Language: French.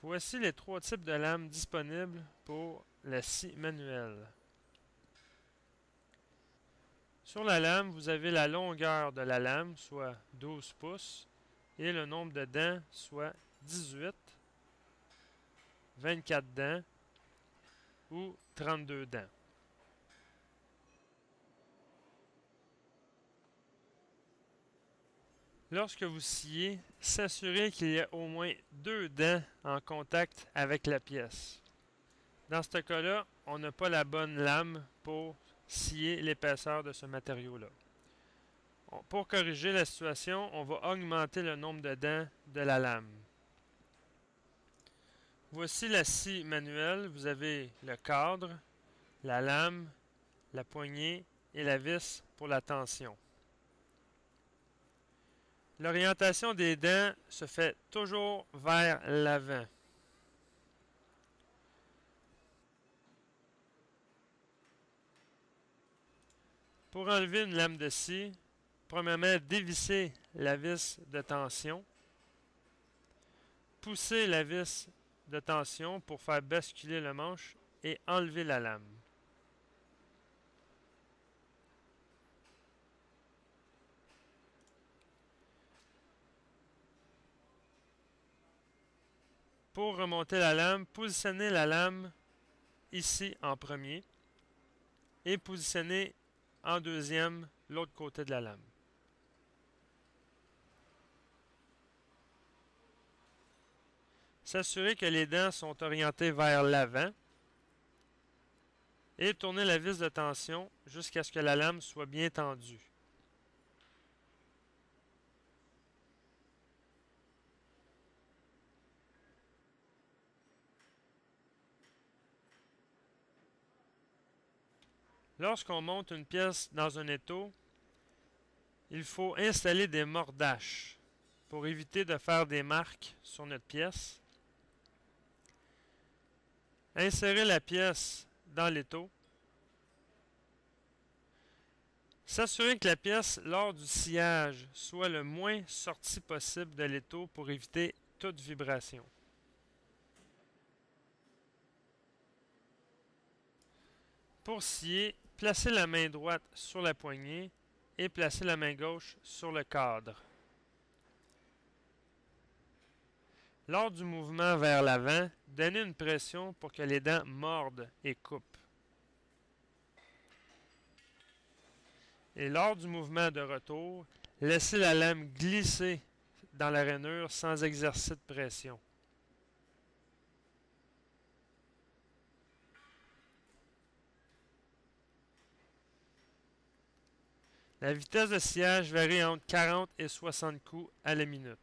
Voici les trois types de lames disponibles pour la scie manuelle. Sur la lame, vous avez la longueur de la lame, soit 12 pouces, et le nombre de dents, soit 18, 24 dents ou 32 dents. Lorsque vous sciez, s'assurez qu'il y a au moins 2 dents en contact avec la pièce. Dans ce cas-là, on n'a pas la bonne lame pour scier l'épaisseur de ce matériau-là. Pour corriger la situation, on va augmenter le nombre de dents de la lame. Voici la scie manuelle. Vous avez le cadre, la lame, la poignée et la vis pour la tension. L'orientation des dents se fait toujours vers l'avant. Pour enlever une lame de scie, premièrement, dévisser la vis de tension. Pousser la vis de tension pour faire basculer le manche et enlever la lame. Pour remonter la lame, positionnez la lame ici en premier et positionnez en deuxième l'autre côté de la lame. S'assurer que les dents sont orientées vers l'avant et tournez la vis de tension jusqu'à ce que la lame soit bien tendue. Lorsqu'on monte une pièce dans un étau, il faut installer des mordaches pour éviter de faire des marques sur notre pièce. Insérez la pièce dans l'étau. S'assurer que la pièce, lors du sciage, soit le moins sortie possible de l'étau pour éviter toute vibration. Pour scier, placez la main droite sur la poignée et placez la main gauche sur le cadre. Lors du mouvement vers l'avant, donnez une pression pour que les dents mordent et coupent. Et lors du mouvement de retour, laissez la lame glisser dans la rainure sans exercer de pression. La vitesse de sciage varie entre 40 et 60 coups à la minute.